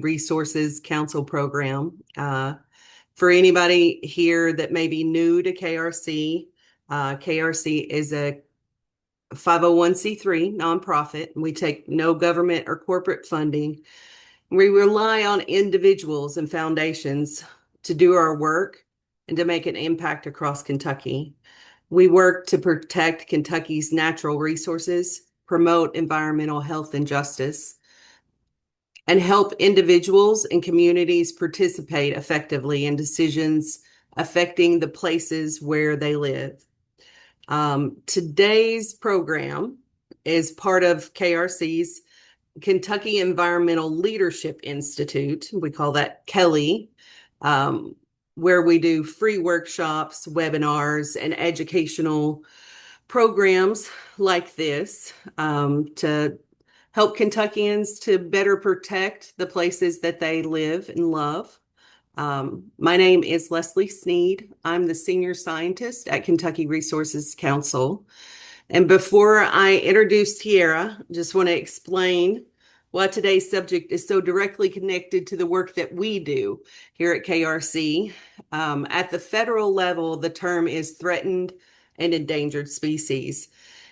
Resources Council program. For anybody here that may be new to KRC, KRC is a 501c3 nonprofit. We take no government or corporate funding. We rely on individuals and foundations to do our work and to make an impact across Kentucky. We work to protect Kentucky's natural resources, promote environmental health and justice, and help individuals and communities participate effectively in decisions affecting the places where they live. Today's program is part of KRC's Kentucky Environmental Leadership Institute. We call that KELI, where we do free workshops, webinars, and educational programs like this to help Kentuckians to better protect the places that they live and love. My name is Leslie Sneed. I'm the senior scientist at Kentucky Resources Council. And before I introduce Tierra, just want to explain why today's subject is so directly connected to the work that we do here at KRC. At the federal level, the term is threatened and endangered species,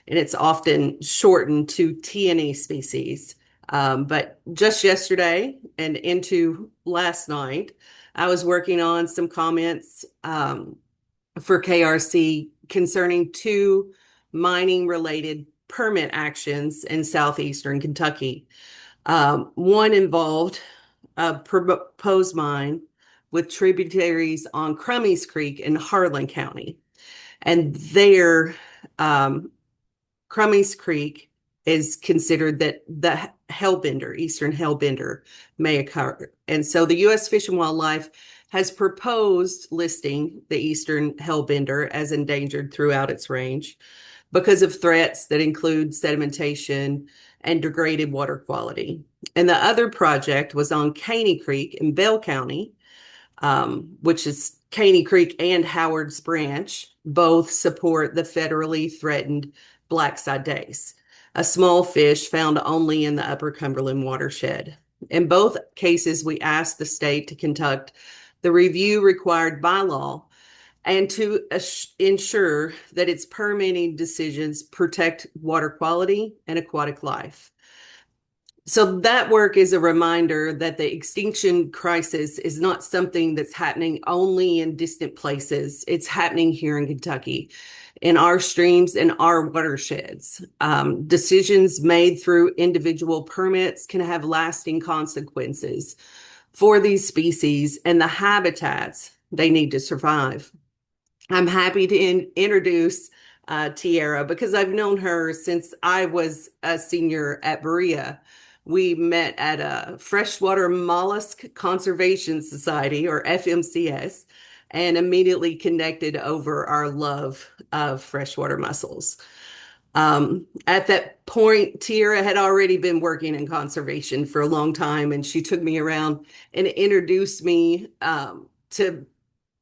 and it's often shortened to TNE species. But just yesterday and into last night, I was working on some comments for KRC concerning two mining-related permit actions in southeastern Kentucky. One involved a proposed mine with tributaries on Crummies Creek in Harlan County. And there, Crummies Creek is considered that the hellbender, eastern hellbender, may occur. And so the U.S. Fish and Wildlife has proposed listing the eastern hellbender as endangered throughout its range because of threats that include sedimentation and degraded water quality. And the other project was on Caney Creek in Bell County, which is Caney Creek and Howard's Branch. Both support the federally threatened black-side dace, a small fish found only in the Upper Cumberland watershed. In both cases, we asked the state to conduct the review required by law and to ensure that its permitting decisions protect water quality and aquatic life. So that work is a reminder that the extinction crisis is not something that's happening only in distant places. It's happening here in Kentucky, in our streams and our watersheds. Decisions made through individual permits can have lasting consequences for these species and the habitats they need to survive. I'm happy to introduce Tierra because I've known her since I was a senior at Berea. We met at a Freshwater Mollusk Conservation Society, or FMCS, and immediately connected over our love of freshwater mussels. At that point, Tierra had already been working in conservation for a long time, and she took me around and introduced me to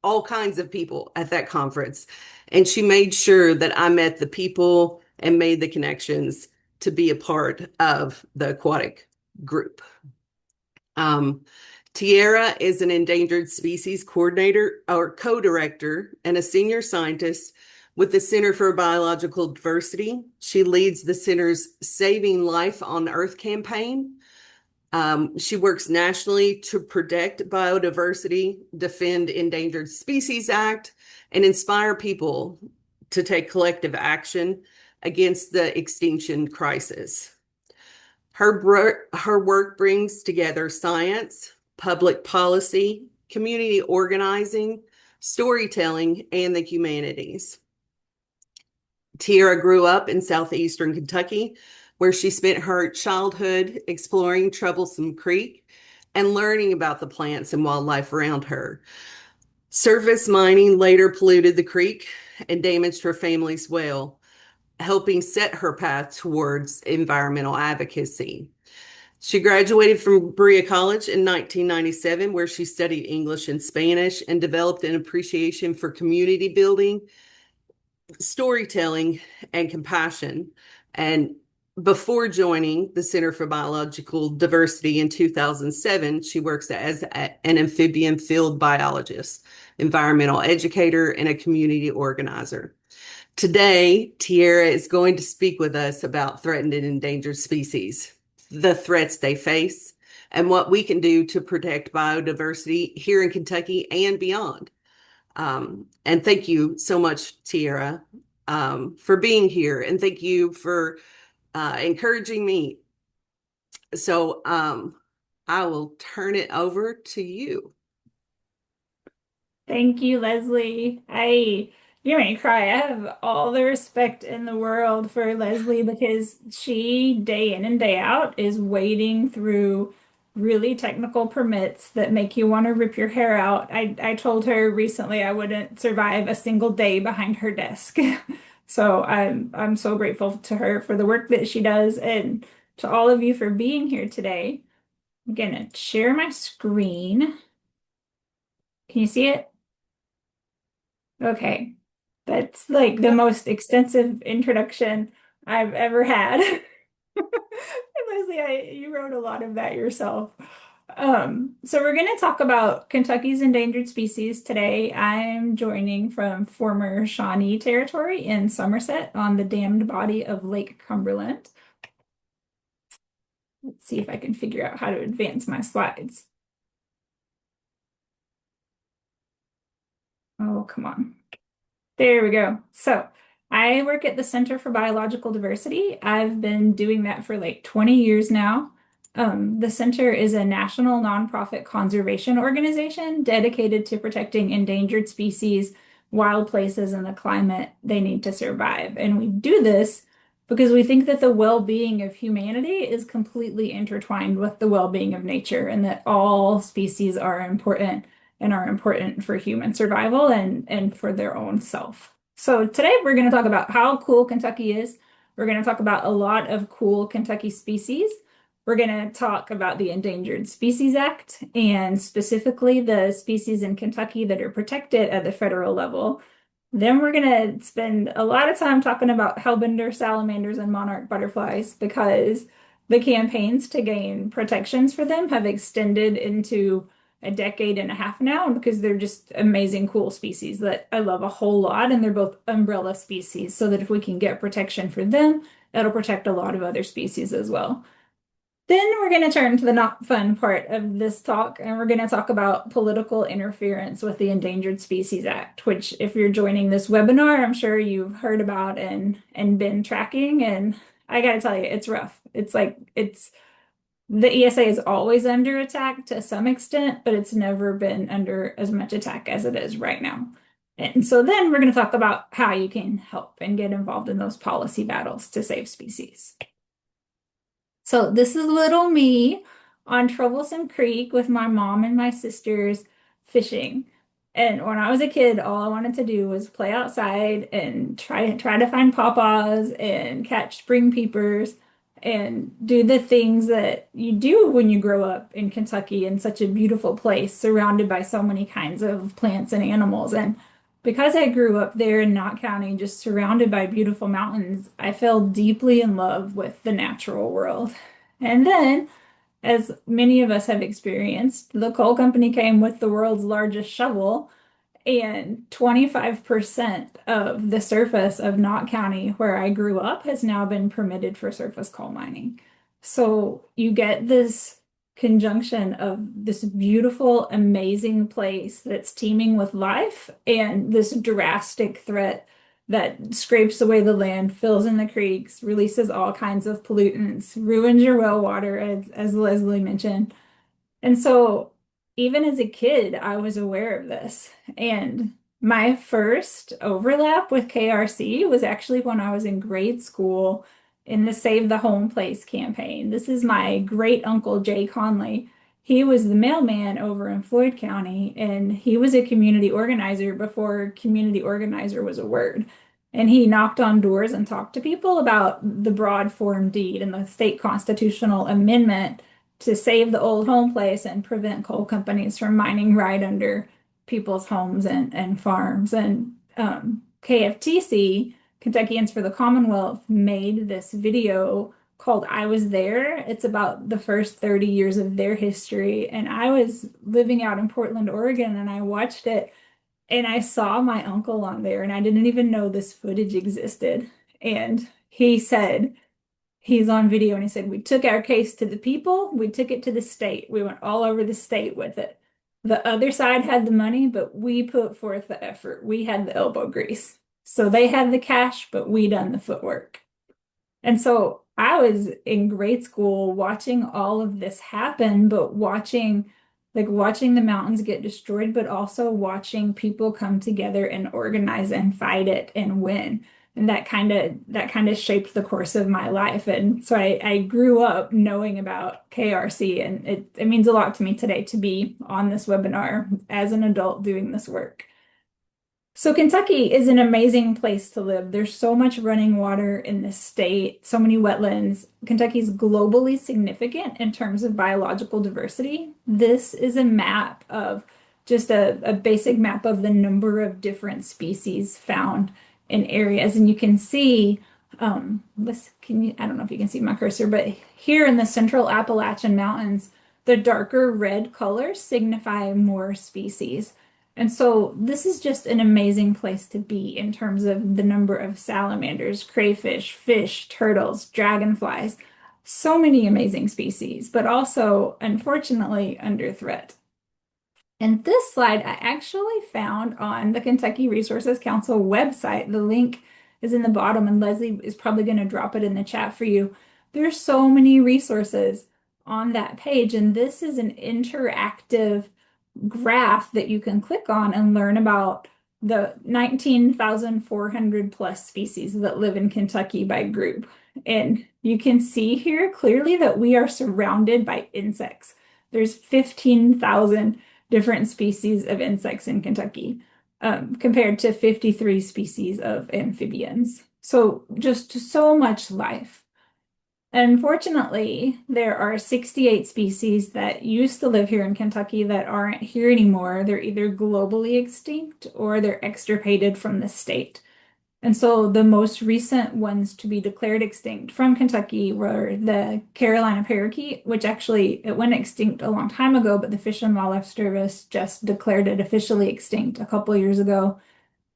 all kinds of people at that conference. And she made sure that I met the people and made the connections to be a part of the aquatic group. Tierra is an endangered species coordinator or co-director and a senior scientist with the Center for Biological Diversity. She leads the center's Saving Life on Earth campaign. She works nationally to protect biodiversity, defend Endangered Species Act, and inspire people to take collective action against the extinction crisis. Her work brings together science, public policy, community organizing, storytelling, and the humanities. Tierra grew up in southeastern Kentucky, where she spent her childhood exploring Troublesome Creek and learning about the plants and wildlife around her. Surface mining later polluted the creek and damaged her family's well, helping set her path towards environmental advocacy. She graduated from Berea College in 1997, where she studied English and Spanish and developed an appreciation for community building, storytelling, and compassion. And before joining the Center for Biological Diversity in 2007, she works as an amphibian field biologist, environmental educator, and a community organizer. Today, Tierra is going to speak with us about threatened and endangered species, the threats they face, and what we can do to protect biodiversity here in Kentucky and beyond. And thank you so much, Tierra, for being here, and thank you for encouraging me. So I will turn it over to you. Thank you, Leslie. You made me cry. I have all the respect in the world for Leslie because she, day in and day out, is wading through really technical permits that make you want to rip your hair out. I told her recently I wouldn't survive a single day behind her desk. So I'm so grateful to her for the work that she does and to all of you for being here today. I'm gonna share my screen. Can you see it? Okay. That's like the most extensive introduction I've ever had. And Leslie, you wrote a lot of that yourself. So we're going to talk about Kentucky's endangered species today. I'm joining from former Shawnee territory in Somerset on the dammed body of Lake Cumberland. Let's see if I can figure out how to advance my slides. Oh, come on. There we go. So I work at the Center for Biological Diversity. I've been doing that for like 20 years now. The center is a national nonprofit conservation organization dedicated to protecting endangered species, wild places, and the climate they need to survive. And we do this because we think that the well-being of humanity is completely intertwined with the well-being of nature and that all species are important and are important for human survival and for their own self. So today we're going to talk about how cool Kentucky is. We're going to talk about a lot of cool Kentucky species. We're going to talk about the Endangered Species Act and specifically the species in Kentucky that are protected at the federal level. Then we're going to spend a lot of time talking about hellbender, salamanders, and monarch butterflies because the campaigns to gain protections for them have extended into a decade and a half now because they're just amazing, cool species that I love a whole lot. And they're both umbrella species, so that if we can get protection for them, that'll protect a lot of other species as well. Then we're going to turn to the not fun part of this talk, and we're going to talk about political interference with the Endangered Species Act, which, if you're joining this webinar, I'm sure you've heard about and been tracking. And I got to tell you, it's rough. It's the ESA is always under attack to some extent, but it's never been under as much attack as it is right now. And so then we're going to talk about how you can help and get involved in those policy battles to save species. So this is little me on Troublesome Creek with my mom and my sisters fishing. And when I was a kid, all I wanted to do was play outside and try to find pawpaws and catch spring peepers and do the things that you do when you grow up in Kentucky in such a beautiful place, surrounded by so many kinds of plants and animals. And because I grew up there in Knott County, just surrounded by beautiful mountains, I fell deeply in love with the natural world. And then, as many of us have experienced, the coal company came with the world's largest shovel, and 25% of the surface of Knott County, where I grew up, has now been permitted for surface coal mining. So you get this conjunction of this beautiful, amazing place that's teeming with life and this drastic threat that scrapes away the land, fills in the creeks, releases all kinds of pollutants, ruins your well water, as Leslie mentioned. And so, even as a kid, I was aware of this. And my first overlap with KRC was actually when I was in grade school in the Save the Home Place campaign. This is my great uncle, Jay Conley. He was the mailman over in Floyd County, and he was a community organizer before community organizer was a word. And he knocked on doors and talked to people about the broad form deed and the state constitutional amendment to save the old home place and prevent coal companies from mining right under people's homes and farms. And KFTC, Kentuckians for the Commonwealth, made this video called I Was There. It's about the first 30 years of their history. And I was living out in Portland, Oregon, and I watched it and I saw my uncle on there, and I didn't even know this footage existed. And he said, he's on video, and he said, we took our case to the people, we took it to the state. We went all over the state with it. The other side had the money, but we put forth the effort. We had the elbow grease. So they had the cash, but we done the footwork. And so I was in grade school watching all of this happen, but watching the mountains get destroyed, but also watching people come together and organize and fight it and win. And that kind of shaped the course of my life. And so I grew up knowing about KRC, and it means a lot to me today to be on this webinar as an adult doing this work. So Kentucky is an amazing place to live. There's so much running water in this state, so many wetlands. Kentucky is globally significant in terms of biological diversity. This is a map of just a basic map of the number of different species found in areas. And you can see, I don't know if you can see my cursor, but here in the central Appalachian Mountains, the darker red colors signify more species. And so this is just an amazing place to be in terms of the number of salamanders, crayfish, fish, turtles, dragonflies, so many amazing species, but also, unfortunately, under threat. And this slide I actually found on the Kentucky Resources Council website. The link is in the bottom, and Leslie is probably going to drop it in the chat for you. There's so many resources on that page, and this is an interactive graph that you can click on and learn about the 19,400 plus species that live in Kentucky by group. And you can see here clearly that we are surrounded by insects. There's 15,000 different species of insects in Kentucky, compared to 53 species of amphibians. So just so much life. Unfortunately, there are 68 species that used to live here in Kentucky that aren't here anymore. They're either globally extinct or they're extirpated from the state. And so the most recent ones to be declared extinct from Kentucky were the Carolina parakeet, which actually it went extinct a long time ago, but the Fish and Wildlife Service just declared it officially extinct a couple years ago.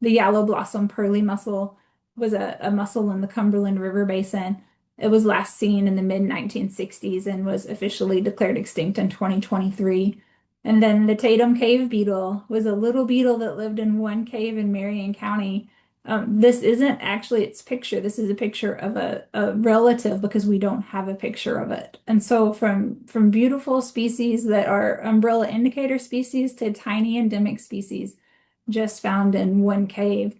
The yellow blossom pearly mussel was a mussel in the Cumberland River Basin. It was last seen in the mid 1960s and was officially declared extinct in 2023. And then the Tatum cave beetle was a little beetle that lived in one cave in Marion County. This isn't actually its picture. This is a picture of a relative because we don't have a picture of it. And so from beautiful species that are umbrella indicator species to tiny endemic species just found in one cave,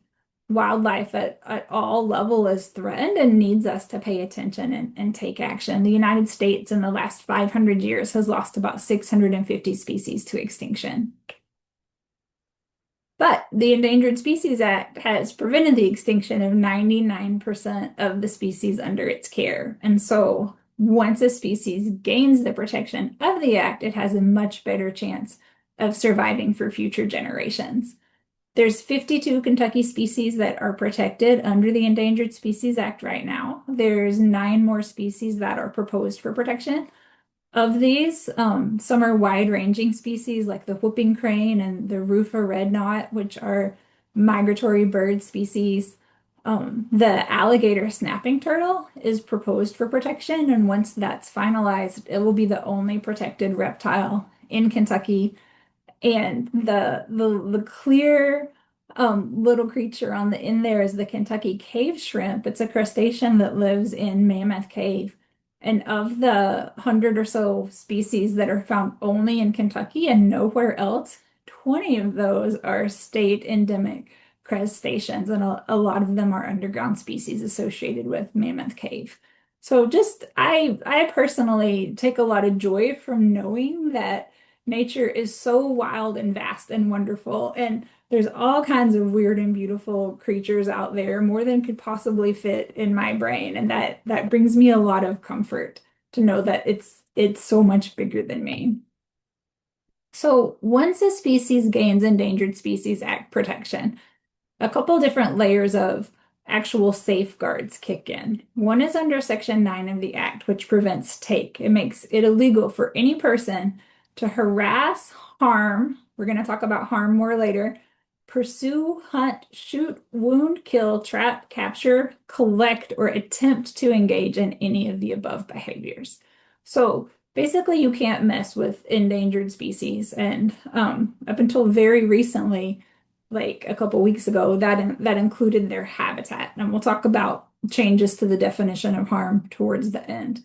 wildlife at all level is threatened and needs us to pay attention and take action. The United States in the last 500 years has lost about 650 species to extinction. But the Endangered Species Act has prevented the extinction of 99% of the species under its care. And so once a species gains the protection of the act, it has a much better chance of surviving for future generations. There's 52 Kentucky species that are protected under the Endangered Species Act right now. There's 9 more species that are proposed for protection. Of these, some are wide-ranging species like the whooping crane and the Rufa red knot, which are migratory bird species. The alligator snapping turtle is proposed for protection, and once that's finalized, it will be the only protected reptile in Kentucky. And the clear little creature on the end there is the Kentucky cave shrimp. It's a crustacean that lives in Mammoth Cave. And of the 100 or so species that are found only in Kentucky and nowhere else, 20 of those are state endemic crustaceans, and a lot of them are underground species associated with Mammoth Cave. So just I personally take a lot of joy from knowing that nature is so wild and vast and wonderful, and there's all kinds of weird and beautiful creatures out there, more than could possibly fit in my brain, and that brings me a lot of comfort to know that it's so much bigger than me. So once a species gains Endangered Species Act protection, a couple different layers of actual safeguards kick in. One is under Section 9 of the Act, which prevents take. It makes it illegal for any person to harass, harm, we're going to talk about harm more later, pursue, hunt, shoot, wound, kill, trap, capture, collect, or attempt to engage in any of the above behaviors. So basically, you can't mess with endangered species. And up until very recently, like a couple weeks ago, that included their habitat. And we'll talk about changes to the definition of harm towards the end.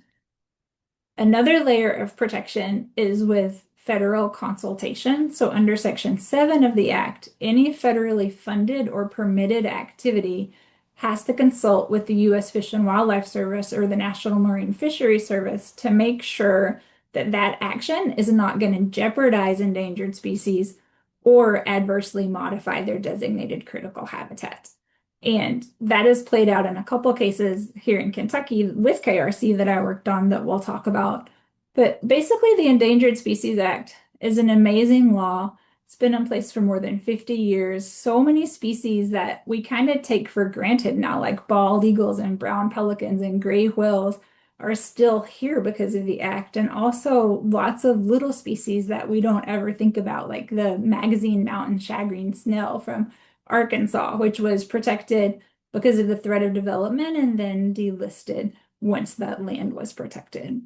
Another layer of protection is with federal consultation. So under Section 7 of the Act, any federally funded or permitted activity has to consult with the U.S. Fish and Wildlife Service or the National Marine Fisheries Service to make sure that that action is not going to jeopardize endangered species or adversely modify their designated critical habitats. And that is played out in a couple cases here in Kentucky with KRC that I worked on that we'll talk about. But basically, the Endangered Species Act is an amazing law. It's been in place for more than 50 years. So many species that we kind of take for granted now, like bald eagles and brown pelicans and gray whales, are still here because of the act. And also lots of little species that we don't ever think about, like the magazine mountain shagreen snail from Arkansas, which was protected because of the threat of development and then delisted once that land was protected.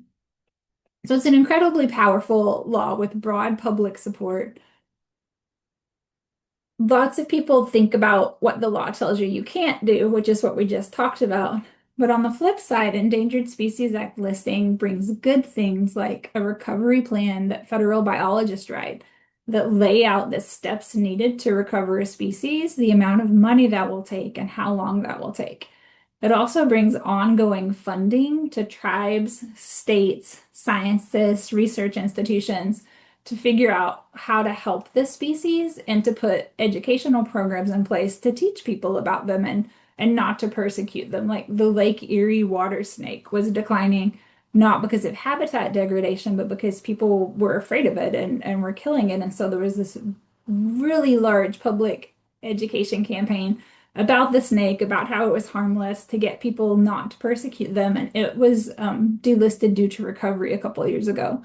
So it's an incredibly powerful law with broad public support. Lots of people think about what the law tells you can't do, which is what we just talked about. But on the flip side, Endangered Species Act listing brings good things like a recovery plan that federal biologists write that lay out the steps needed to recover a species, the amount of money that will take, and how long that will take. It also brings ongoing funding to tribes, states, scientists, research institutions to figure out how to help this species and to put educational programs in place to teach people about them and not to persecute them. Like the Lake Erie water snake was declining not because of habitat degradation, but because people were afraid of it and were killing it. And so there was this really large public education campaign about the snake, about how it was harmless to get people not to persecute them. And it was delisted due to recovery a couple of years ago.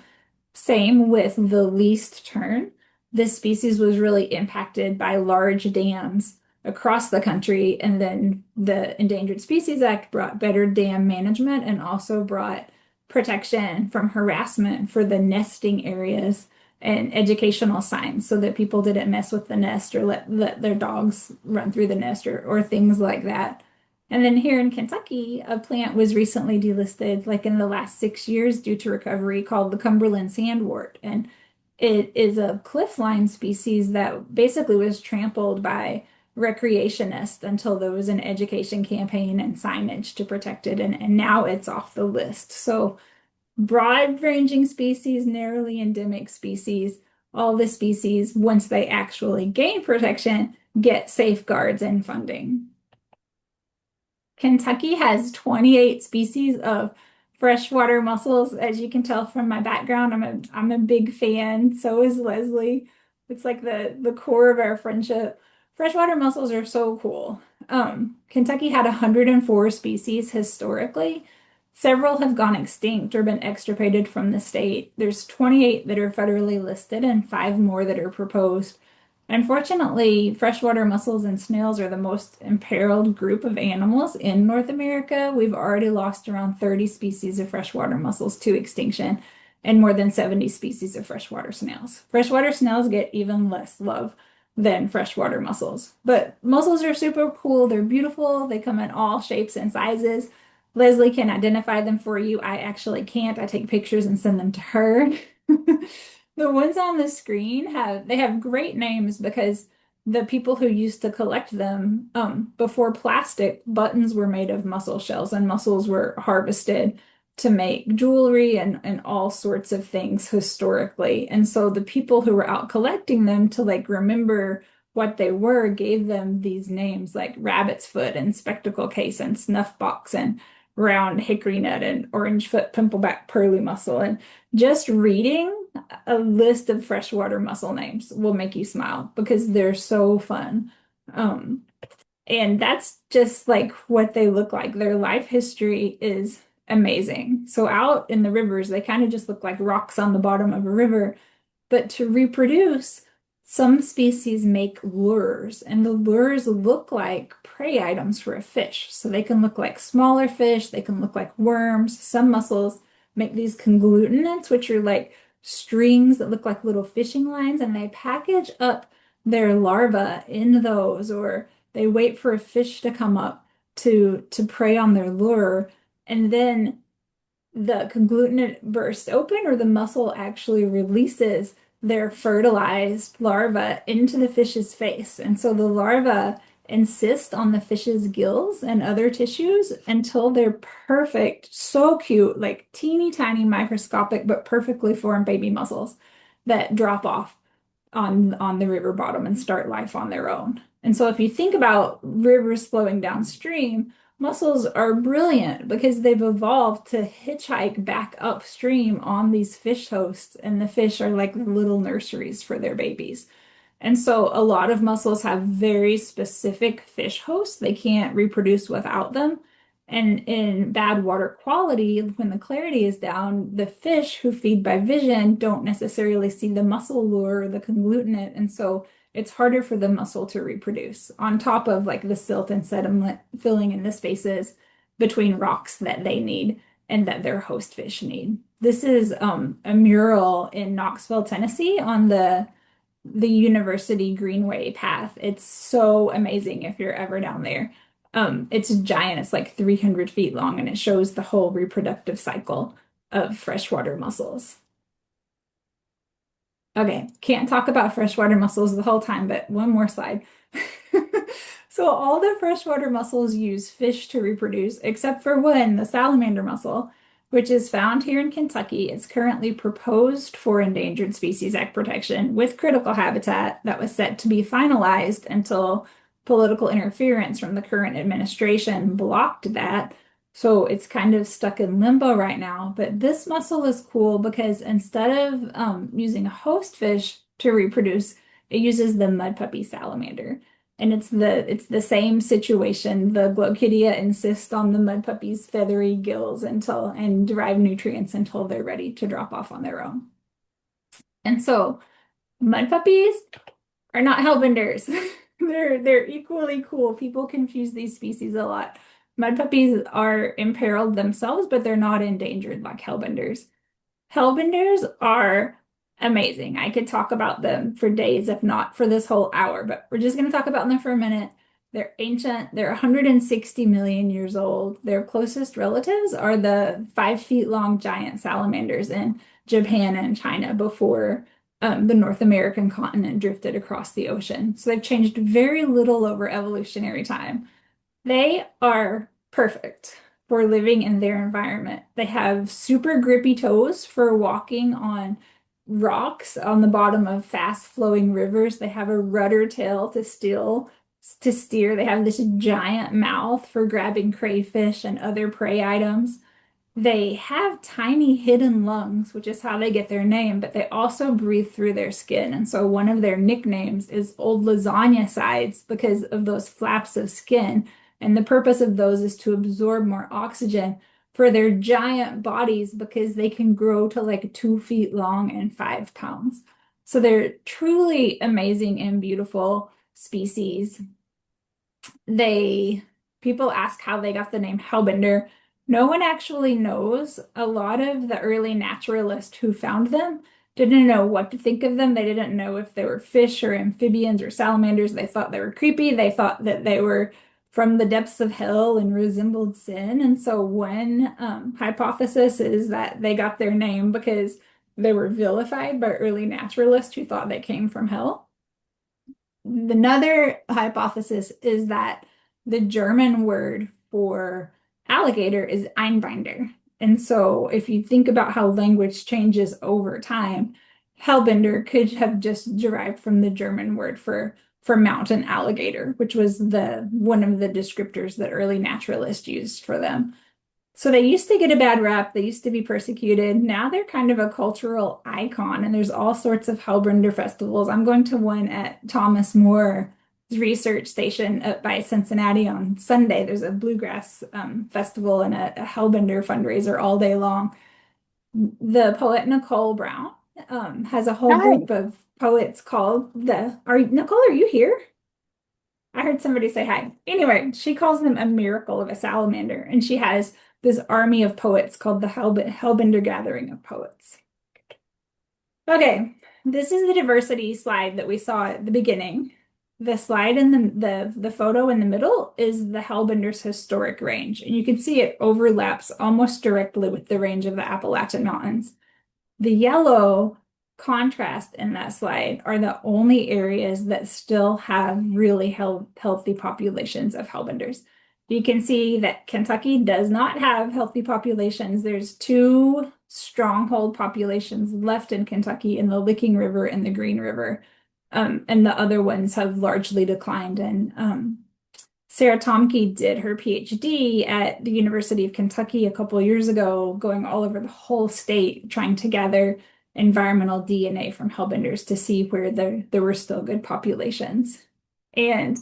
Same with the least tern. This species was really impacted by large dams across the country. And then the Endangered Species Act brought better dam management and also brought protection from harassment for the nesting areas and educational signs so that people didn't mess with the nest or let their dogs run through the nest or things like that. And then here in Kentucky, a plant was recently delisted, like in the last 6 years, due to recovery called the Cumberland sandwort. And it is a cliffline species that basically was trampled by recreationists until there was an education campaign and signage to protect it. And now it's off the list. So broad-ranging species, narrowly endemic species, all the species, once they actually gain protection, get safeguards and funding. Kentucky has 28 species of freshwater mussels. As you can tell from my background, I'm a big fan. So is Leslie. It's like the core of our friendship. Freshwater mussels are so cool. Kentucky had 104 species historically. Several have gone extinct or been extirpated from the state. There's 28 that are federally listed and 5 more that are proposed. Unfortunately, freshwater mussels and snails are the most imperiled group of animals in North America. We've already lost around 30 species of freshwater mussels to extinction and more than 70 species of freshwater snails. Freshwater snails get even less love than freshwater mussels. But mussels are super cool. They're beautiful. They come in all shapes and sizes. Leslie can identify them for you. I actually can't. I take pictures and send them to her. The ones on the screen have great names because the people who used to collect them before plastic buttons were made of mussel shells and mussels were harvested to make jewelry and all sorts of things historically. And so the people who were out collecting them to like remember what they were gave them these names like rabbit's foot and spectacle case and snuff box and round hickory nut and orange foot pimpleback pearly mussel. And just reading a list of freshwater mussel names will make you smile because they're so fun. And that's just like what they look like. Their life history is amazing. So out in the rivers, they kind of just look like rocks on the bottom of a river. But to reproduce, some species make lures, and the lures look like prey items for a fish. So they can look like smaller fish, they can look like worms. Some mussels make these conglutinates, which are like strings that look like little fishing lines, and they package up their larvae in those, or they wait for a fish to come up to prey on their lure, and then the conglutinate bursts open, or the mussel actually releases their fertilized larva into the fish's face. And so the larva insist on the fish's gills and other tissues until they're perfect, so cute, like teeny tiny microscopic but perfectly formed baby mussels that drop off on the river bottom and start life on their own. And so if you think about rivers flowing downstream, mussels are brilliant because they've evolved to hitchhike back upstream on these fish hosts, and the fish are like little nurseries for their babies. And so a lot of mussels have very specific fish hosts. They can't reproduce without them. And in bad water quality, when the clarity is down, the fish who feed by vision don't necessarily see the mussel lure or the conglutinate. And so it's harder for the mussel to reproduce on top of like the silt and sediment filling in the spaces between rocks that they need and that their host fish need. This is a mural in Knoxville, Tennessee on the University Greenway path. It's so amazing if you're ever down there. It's giant. It's like 300 feet long, and it shows the whole reproductive cycle of freshwater mussels. Okay, can't talk about freshwater mussels the whole time, but one more slide. So all the freshwater mussels use fish to reproduce, except for one, the salamander mussel, which is found here in Kentucky. It's currently proposed for Endangered Species Act protection with critical habitat that was set to be finalized until political interference from the current administration blocked that. So it's kind of stuck in limbo right now. But this mussel is cool because instead of using a host fish to reproduce, it uses the mud puppy salamander. And it's the same situation. The Glochidia insist on the mud puppy's feathery gills until and derive nutrients until they're ready to drop off on their own. And so mud puppies are not hellbenders. They're equally cool. People confuse these species a lot. Mud puppies are imperiled themselves, but they're not endangered like hellbenders. Hellbenders are amazing. I could talk about them for days, if not for this whole hour, but we're just going to talk about them for a minute. They're ancient. They're 160 million years old. Their closest relatives are the 5 feet long giant salamanders in Japan and China before the North American continent drifted across the ocean. So they've changed very little over evolutionary time. They are perfect for living in their environment. They have super grippy toes for walking on rocks on the bottom of fast flowing rivers. They have a rudder tail to steer. They have this giant mouth for grabbing crayfish and other prey items. They have tiny hidden lungs, which is how they get their name, but they also breathe through their skin. And so one of their nicknames is Old Lasagna Sides because of those flaps of skin. And the purpose of those is to absorb more oxygen for their giant bodies because they can grow to like 2 feet long and 5 pounds. So they're truly amazing and beautiful species. They People ask how they got the name hellbender. No one actually knows. A lot of the early naturalists who found them didn't know what to think of them. They didn't know if they were fish or amphibians or salamanders. They thought they were creepy. They thought that they were from the depths of hell and resembled sin. And so one hypothesis is that they got their name because they were vilified by early naturalists who thought they came from hell. Another hypothesis is that the German word for alligator is Einbinder. And so if you think about how language changes over time, hellbender could have just derived from the German word for mountain alligator, which was the one of the descriptors that early naturalists used for them. So they used to get a bad rap. They used to be persecuted. Now they're kind of a cultural icon, and there's all sorts of hellbender festivals. I'm going to one at Thomas More research station up by Cincinnati on Sunday. There's a bluegrass festival and a hellbender fundraiser all day long. The poet Nicole Brown has a whole Hi. group of poets called Nicole, are you here? I heard somebody say hi. Anyway, she calls them a miracle of a salamander, and she has this army of poets called the Hellbender Gathering of Poets. Okay, this is the diversity slide that we saw at the beginning. The slide in the photo in the middle is the Hellbender's historic range, and you can see it overlaps almost directly with the range of the Appalachian Mountains. The yellow contrast in that slide are the only areas that still have really healthy populations of hellbenders. You can see that Kentucky does not have healthy populations. There's two stronghold populations left in Kentucky in the Licking River and the Green River. And the other ones have largely declined. And Sarah Tomke did her PhD at the University of Kentucky a couple of years ago, going all over the whole state, trying to gather environmental DNA from hellbenders to see where there were still good populations. And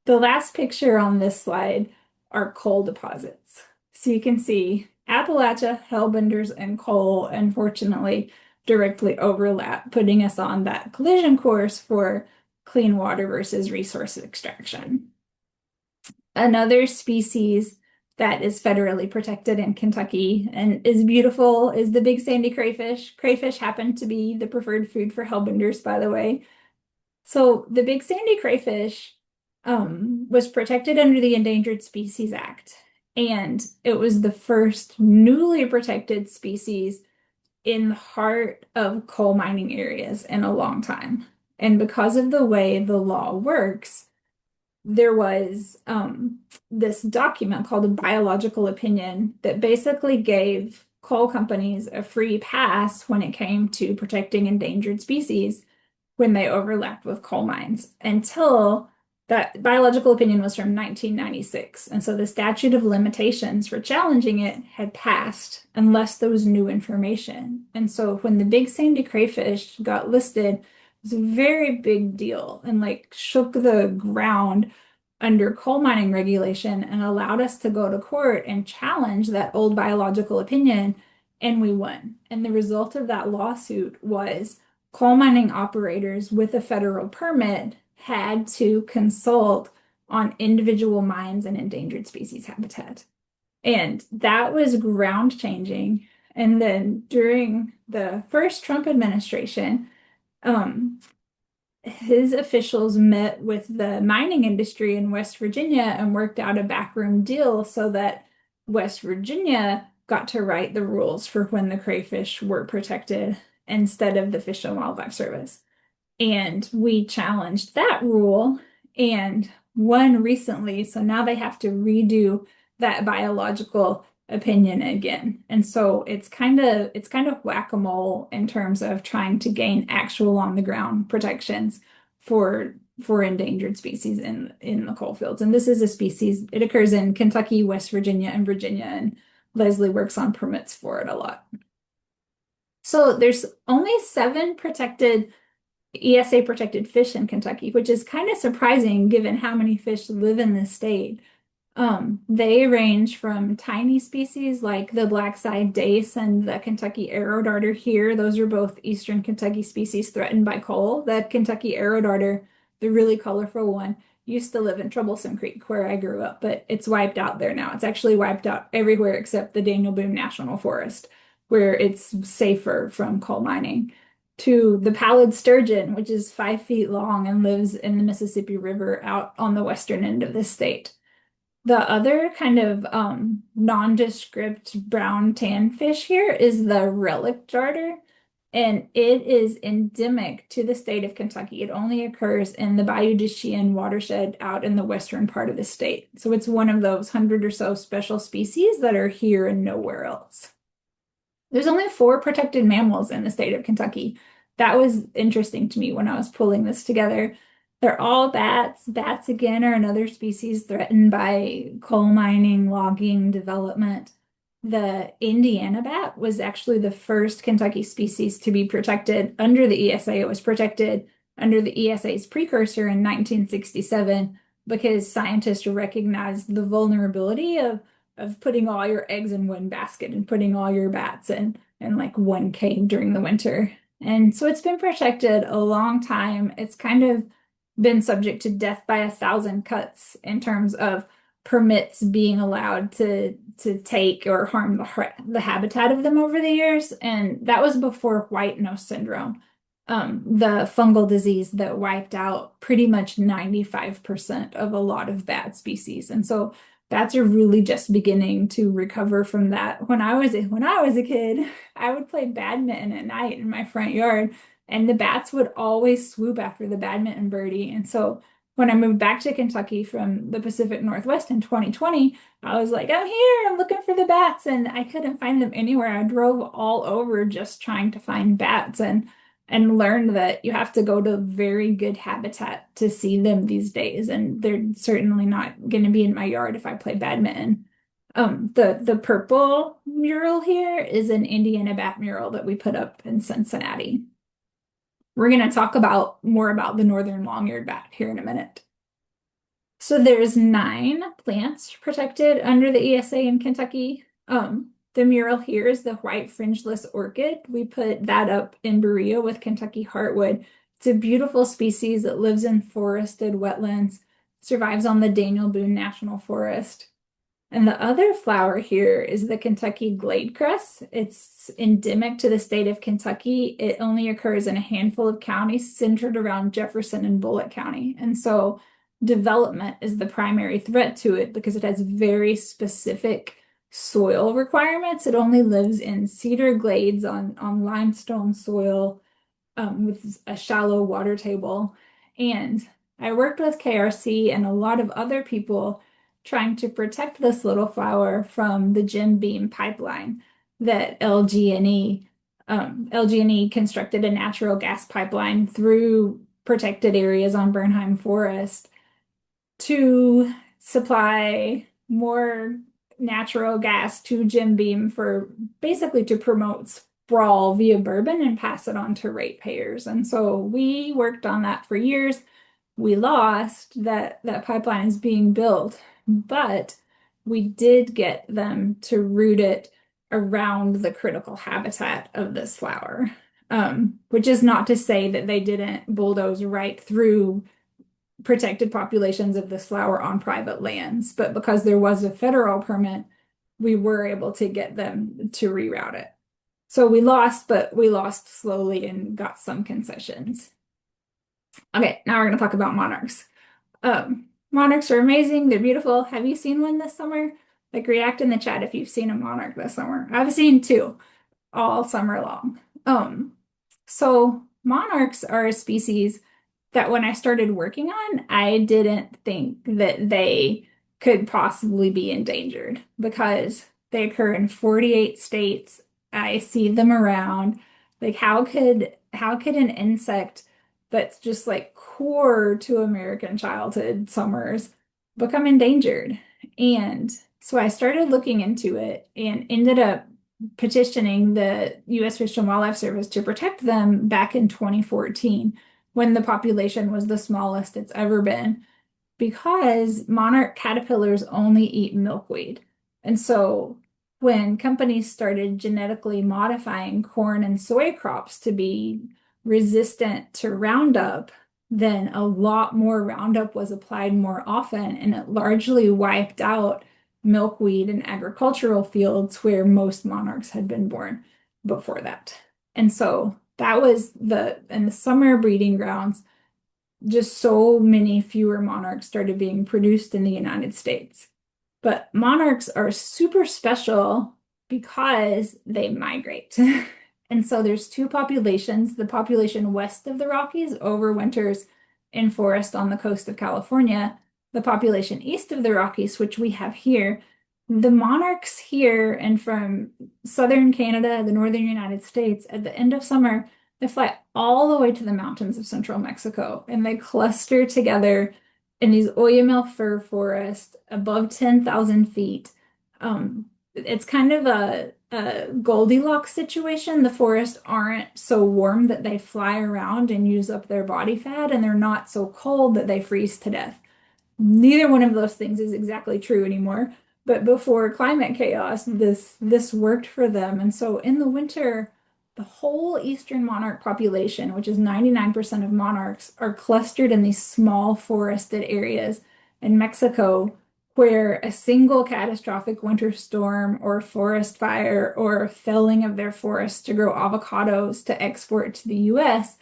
the last picture on this slide are coal deposits. So you can see Appalachia, hellbenders, and coal, unfortunately, directly overlap, putting us on that collision course for clean water versus resource extraction. Another species that is federally protected in Kentucky and is beautiful is the big sandy crayfish. Crayfish happen to be the preferred food for hellbenders, by the way. So the big sandy crayfish was protected under the Endangered Species Act, and it was the first newly protected species in the heart of coal mining areas in a long time. And because of the way the law works, there was this document called a biological opinion that basically gave coal companies a free pass when it came to protecting endangered species when they overlapped with coal mines until that biological opinion was from 1996. And so the statute of limitations for challenging it had passed unless there was new information. And so when the big sandy crayfish got listed, it was a very big deal and like shook the ground under coal mining regulation and allowed us to go to court and challenge that old biological opinion. And we won. And the result of that lawsuit was coal mining operators with a federal permit had to consult on individual mines and endangered species habitat. And that was ground changing. And then during the first Trump administration, his officials met with the mining industry in West Virginia and worked out a backroom deal so that West Virginia got to write the rules for when the crayfish were protected instead of the Fish and Wildlife Service. And we challenged that rule and won recently. So now they have to redo that biological opinion again. And so it's kind of whack-a-mole in terms of trying to gain actual on the ground protections for endangered species in the coal fields. And this is a species, it occurs in Kentucky, West Virginia, and Virginia, and Leslie works on permits for it a lot. So there's only 7 protected ESA protected fish in Kentucky, which is kind of surprising given how many fish live in this state. They range from tiny species like the black-side dace and the Kentucky arrow darter here. Those are both eastern Kentucky species threatened by coal. The Kentucky arrow darter, the really colorful one, used to live in Troublesome Creek where I grew up, but it's wiped out there now. It's actually wiped out everywhere except the Daniel Boone National Forest, where it's safer from coal mining. To the pallid sturgeon, which is 5 feet long and lives in the Mississippi River out on the western end of the state. The other kind of nondescript brown tan fish here is the relic darter, and it is endemic to the state of Kentucky. It only occurs in the Bayou de Chien watershed out in the western part of the state. So it's one of those 100 or so special species that are here and nowhere else. There's only 4 protected mammals in the state of Kentucky. That was interesting to me when I was pulling this together. They're all bats. Bats, again, are another species threatened by coal mining, logging, development. The Indiana bat was actually the first Kentucky species to be protected under the ESA. It was protected under the ESA's precursor in 1967 because scientists recognized the vulnerability of putting all your eggs in one basket and putting all your bats in like one cave during the winter. And so it's been protected a long time. It's kind of been subject to death by a thousand cuts in terms of permits being allowed to take or harm the habitat of them over the years. And that was before white nose syndrome, the fungal disease that wiped out pretty much 95% of a lot of bat species. And so bats are really just beginning to recover from that. When I was a kid, I would play badminton at night in my front yard, and the bats would always swoop after the badminton birdie. And so when I moved back to Kentucky from the Pacific Northwest in 2020, I was like, I'm here, I'm looking for the bats, and I couldn't find them anywhere. I drove all over just trying to find bats and learned that you have to go to very good habitat to see them these days, and they're certainly not going to be in my yard if I play badminton. The purple mural here is an Indiana bat mural that we put up in Cincinnati. We're going to talk about more about the northern long-eared bat here in a minute. So there's 9 plants protected under the ESA in Kentucky. The mural here is the white fringeless orchid. We put that up in Berea with Kentucky heartwood. It's a beautiful species that lives in forested wetlands, survives on the Daniel Boone National Forest. And the other flower here is the Kentucky glade cress. It's endemic to the state of Kentucky. It only occurs in a handful of counties centered around Jefferson and Bullitt County. And so development is the primary threat to it because it has very specific soil requirements. It only lives in cedar glades on limestone soil with a shallow water table. And I worked with KRC and a lot of other people trying to protect this little flower from the Jim Beam pipeline that LG&E constructed a natural gas pipeline through protected areas on Bernheim Forest to supply more natural gas to Jim Beam for basically to promote sprawl via bourbon and pass it on to ratepayers. And so we worked on that for years. We lost that pipeline is being built, but we did get them to root it around the critical habitat of this flower, which is not to say that they didn't bulldoze right through protected populations of this flower on private lands, but because there was a federal permit, we were able to get them to reroute it. So we lost, but we lost slowly and got some concessions. Okay, now we're going to talk about monarchs. Monarchs are amazing. They're beautiful. Have you seen one this summer? Like, react in the chat if you've seen a monarch this summer. I've seen 2 all summer long. So monarchs are a species that when I started working on, I didn't think that they could possibly be endangered because they occur in 48 states. I see them around. Like, how could an insect that's just like core to American childhood summers become endangered? And so I started looking into it and ended up petitioning the U.S. Fish and Wildlife Service to protect them back in 2014 when the population was the smallest it's ever been, because monarch caterpillars only eat milkweed. And so when companies started genetically modifying corn and soy crops to be resistant to Roundup, then a lot more Roundup was applied more often, and it largely wiped out milkweed in agricultural fields where most monarchs had been born before that. And so that was in the summer breeding grounds, just so many fewer monarchs started being produced in the United States. But monarchs are super special because they migrate. And so there's 2 populations. The population west of the Rockies overwinters in forest on the coast of California. The population east of the Rockies, which we have here, the monarchs here and from southern Canada, the northern United States, at the end of summer, they fly all the way to the mountains of central Mexico and they cluster together in these Oyamel fir forests above 10,000 feet. It's kind of a Goldilocks situation. The forests aren't so warm that they fly around and use up their body fat, and they're not so cold that they freeze to death. Neither one of those things is exactly true anymore. But before climate chaos, this worked for them. And so in the winter, the whole eastern monarch population, which is 99% of monarchs, are clustered in these small forested areas in Mexico where a single catastrophic winter storm or forest fire or felling of their forests to grow avocados to export to the US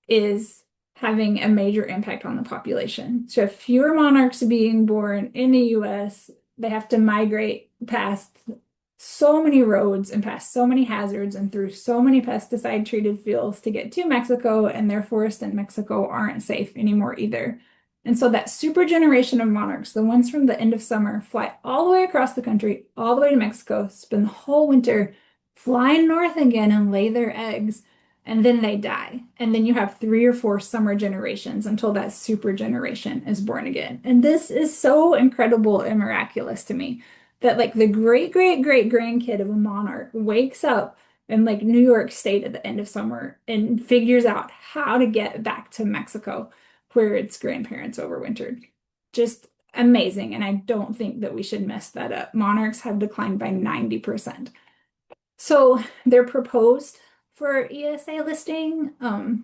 is having a major impact on the population. So if fewer monarchs being born in the US, they have to migrate past so many roads and past so many hazards and through so many pesticide treated fields to get to Mexico, and their forests in Mexico aren't safe anymore either. And so that super generation of monarchs, the ones from the end of summer, fly all the way across the country, all the way to Mexico, spend the whole winter flying north again and lay their eggs, and then they die. And then you have 3 or 4 summer generations until that super generation is born again. And this is so incredible and miraculous to me that like the great great great grandkid of a monarch wakes up in like New York State at the end of summer and figures out how to get back to Mexico where its grandparents overwintered. Just amazing. And I don't think that we should mess that up. Monarchs have declined by 90%. So they're proposed for ESA listing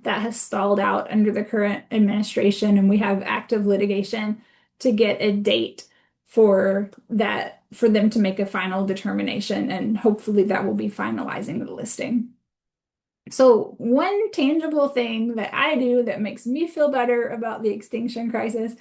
that has stalled out under the current administration, and we have active litigation to get a date for that for them to make a final determination, and hopefully that will be finalizing the listing. So one tangible thing that I do that makes me feel better about the extinction crisis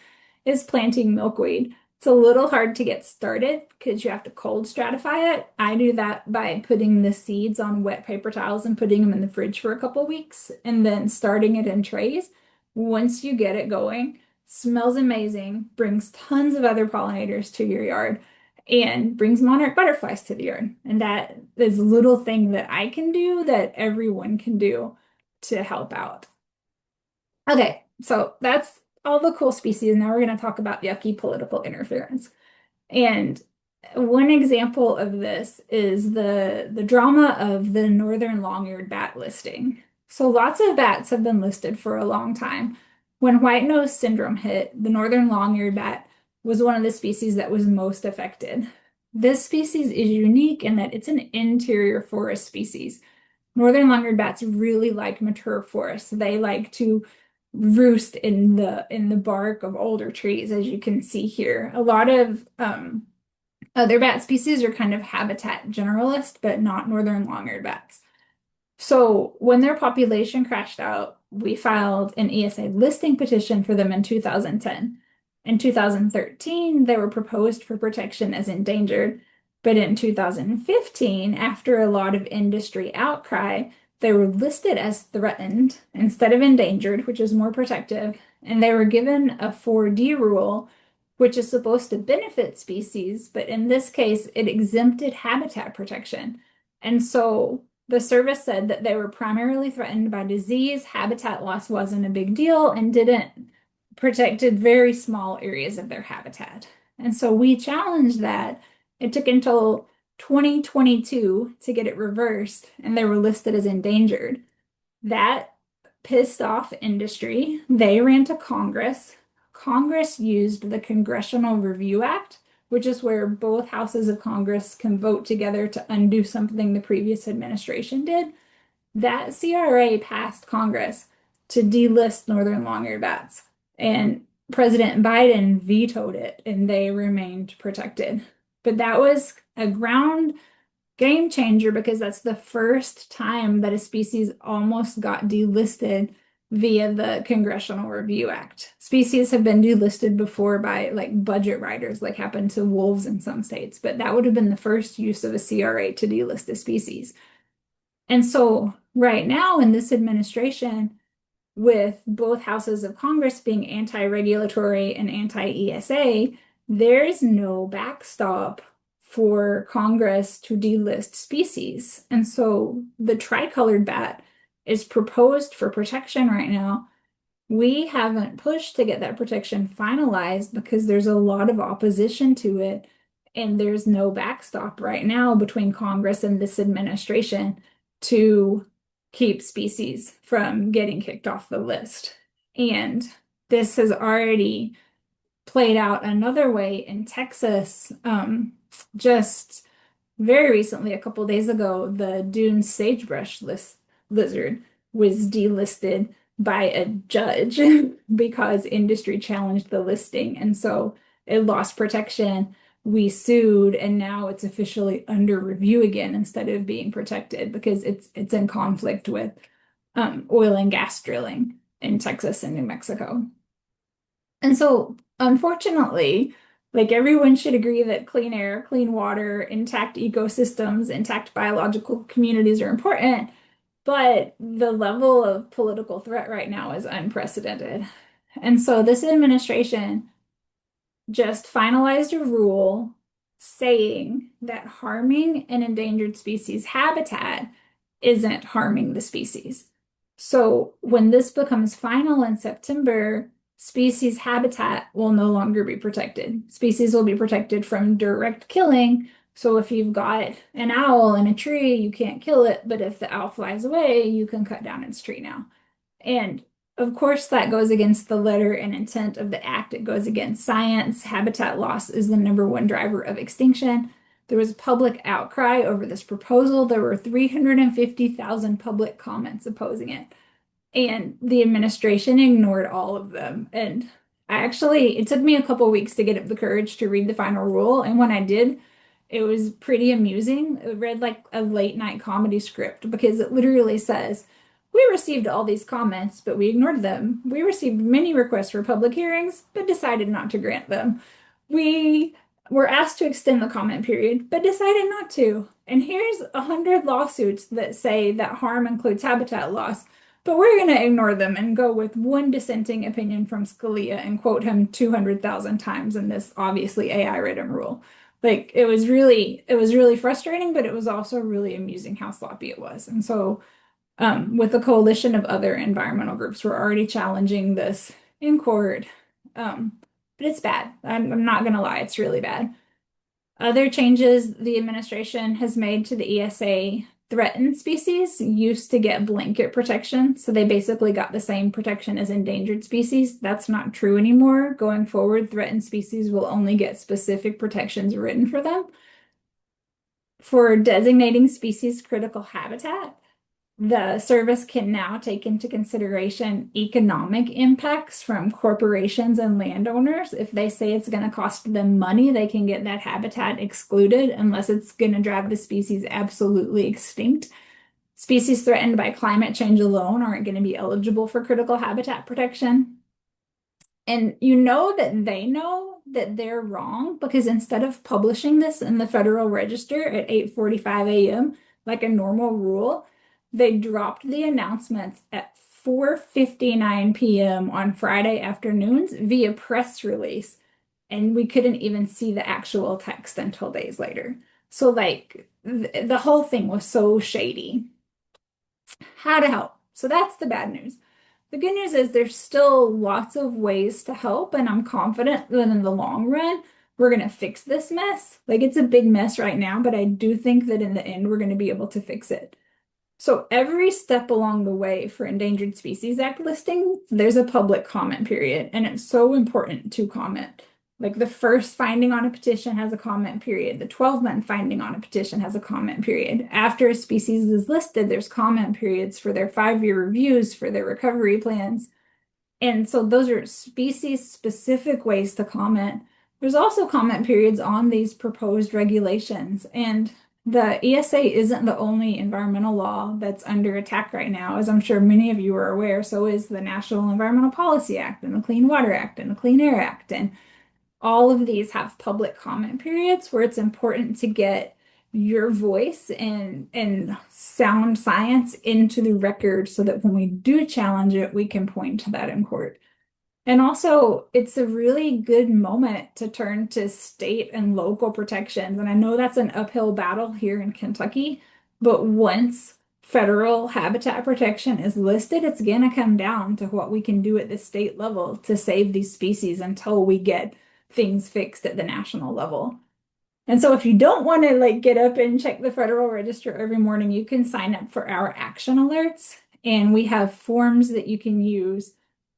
is planting milkweed. It's a little hard to get started because you have to cold stratify it. I do that by putting the seeds on wet paper towels and putting them in the fridge for a couple weeks and then starting it in trays. Once you get it going, smells amazing, brings tons of other pollinators to your yard, and brings monarch butterflies to the yard. And that is a little thing that I can do that everyone can do to help out. Okay, so that's all the cool species. Now we're going to talk about yucky political interference. And one example of this is the drama of the northern long-eared bat listing. So lots of bats have been listed for a long time. When white nose syndrome hit, the northern long-eared bat was one of the species that was most affected. This species is unique in that it's an interior forest species. Northern long-eared bats really like mature forests. They like to roost in the bark of older trees, as you can see here. A lot of other bat species are kind of habitat generalist, but not northern long-eared bats. So when their population crashed out, we filed an ESA listing petition for them in 2010. In 2013, they were proposed for protection as endangered, but in 2015, after a lot of industry outcry, they were listed as threatened instead of endangered, which is more protective, and they were given a 4D rule, which is supposed to benefit species, but in this case, it exempted habitat protection. And so the service said that they were primarily threatened by disease, habitat loss wasn't a big deal, and didn't protected very small areas of their habitat. And so we challenged that. It took until 2022 to get it reversed, and they were listed as endangered. That pissed off industry. They ran to Congress. Congress used the Congressional Review Act, which is where both houses of Congress can vote together to undo something the previous administration did. That CRA passed Congress to delist northern long-eared bats, and President Biden vetoed it, and they remained protected. But that was a ground game changer because that's the first time that a species almost got delisted via the Congressional Review Act. Species have been delisted before by like budget riders, like happened to wolves in some states, but that would have been the first use of a CRA to delist a species. And so right now in this administration, with both houses of Congress being anti-regulatory and anti-ESA, there's no backstop for Congress to delist species. And so the tricolored bat is proposed for protection right now. We haven't pushed to get that protection finalized because there's a lot of opposition to it. And there's no backstop right now between Congress and this administration to keep species from getting kicked off the list. And this has already played out another way in Texas. Just very recently, a couple days ago, the dune sagebrush lizard was delisted by a judge because industry challenged the listing. And so it lost protection. We sued, and now it's officially under review again instead of being protected because it's in conflict with oil and gas drilling in Texas and New Mexico. And so, unfortunately, like everyone should agree that clean air, clean water, intact ecosystems, intact biological communities are important, but the level of political threat right now is unprecedented. And so, this administration just finalized a rule saying that harming an endangered species habitat isn't harming the species. So when this becomes final in September, species habitat will no longer be protected. Species will be protected from direct killing. So if you've got an owl in a tree, you can't kill it, but if the owl flies away, you can cut down its tree now. And of course, that goes against the letter and intent of the act. It goes against science. Habitat loss is the number one driver of extinction. There was public outcry over this proposal. There were 350,000 public comments opposing it. And the administration ignored all of them. And it took me a couple weeks to get up the courage to read the final rule. And when I did, it was pretty amusing. It read like a late night comedy script because it literally says, we received all these comments, but we ignored them. We received many requests for public hearings, but decided not to grant them. We were asked to extend the comment period, but decided not to. And here's 100 lawsuits that say that harm includes habitat loss, but we're going to ignore them and go with one dissenting opinion from Scalia and quote him 200,000 times in this obviously AI written rule. Like it was really frustrating, but it was also really amusing how sloppy it was. And so with a coalition of other environmental groups, we're already challenging this in court. But it's bad. I'm not going to lie, it's really bad. Other changes the administration has made to the ESA: threatened species used to get blanket protection. So they basically got the same protection as endangered species. That's not true anymore. Going forward, threatened species will only get specific protections written for them. For designating species critical habitat, the service can now take into consideration economic impacts from corporations and landowners. If they say it's going to cost them money, they can get that habitat excluded unless it's going to drive the species absolutely extinct. Species threatened by climate change alone aren't going to be eligible for critical habitat protection. And you know that they know that they're wrong because instead of publishing this in the Federal Register at 8:45 a.m., like a normal rule, they dropped the announcements at 4:59 p.m. on Friday afternoons via press release. And we couldn't even see the actual text until days later. So, like, the whole thing was so shady. How to help? So, that's the bad news. The good news is there's still lots of ways to help, and I'm confident that in the long run, we're going to fix this mess. Like, it's a big mess right now, but I do think that in the end, we're going to be able to fix it. So every step along the way for Endangered Species Act listing, there's a public comment period, and it's so important to comment. Like the first finding on a petition has a comment period. The 12-month finding on a petition has a comment period. After a species is listed, there's comment periods for their 5-year reviews, for their recovery plans. And so those are species-specific ways to comment. There's also comment periods on these proposed regulations. And the ESA isn't the only environmental law that's under attack right now, as I'm sure many of you are aware. So is the National Environmental Policy Act and the Clean Water Act and the Clean Air Act. And all of these have public comment periods where it's important to get your voice and sound science into the record so that when we do challenge it, we can point to that in court. And also, it's a really good moment to turn to state and local protections. And I know that's an uphill battle here in Kentucky, but once federal habitat protection is listed, it's going to come down to what we can do at the state level to save these species until we get things fixed at the national level. And so if you don't want to like get up and check the Federal Register every morning, you can sign up for our action alerts. And we have forms that you can use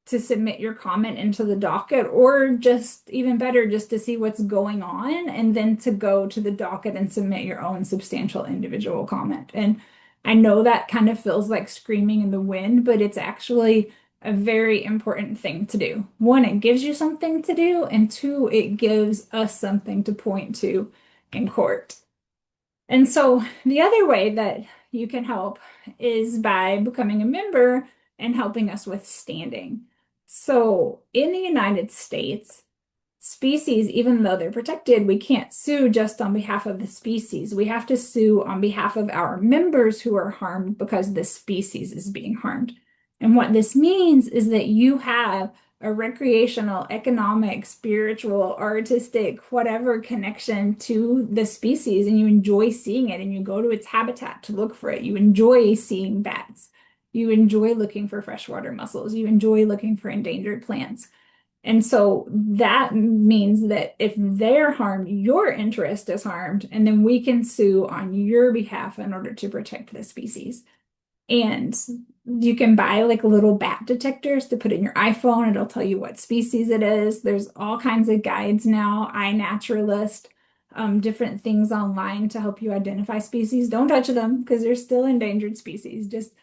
to submit your comment into the docket, or just even better, just to see what's going on and then to go to the docket and submit your own substantial individual comment. And I know that kind of feels like screaming in the wind, but it's actually a very important thing to do. One, it gives you something to do, and two, it gives us something to point to in court. And so the other way that you can help is by becoming a member and helping us with standing. So in the United States, species, even though they're protected, we can't sue just on behalf of the species. We have to sue on behalf of our members who are harmed because the species is being harmed. And what this means is that you have a recreational, economic, spiritual, artistic, whatever connection to the species, and you enjoy seeing it, and you go to its habitat to look for it. You enjoy seeing bats. You enjoy looking for freshwater mussels. You enjoy looking for endangered plants. And so that means that if they're harmed, your interest is harmed, and then we can sue on your behalf in order to protect the species. And you can buy like little bat detectors to put in your iPhone. It'll tell you what species it is. There's all kinds of guides now, iNaturalist, different things online to help you identify species. Don't touch them because they're still endangered species. Just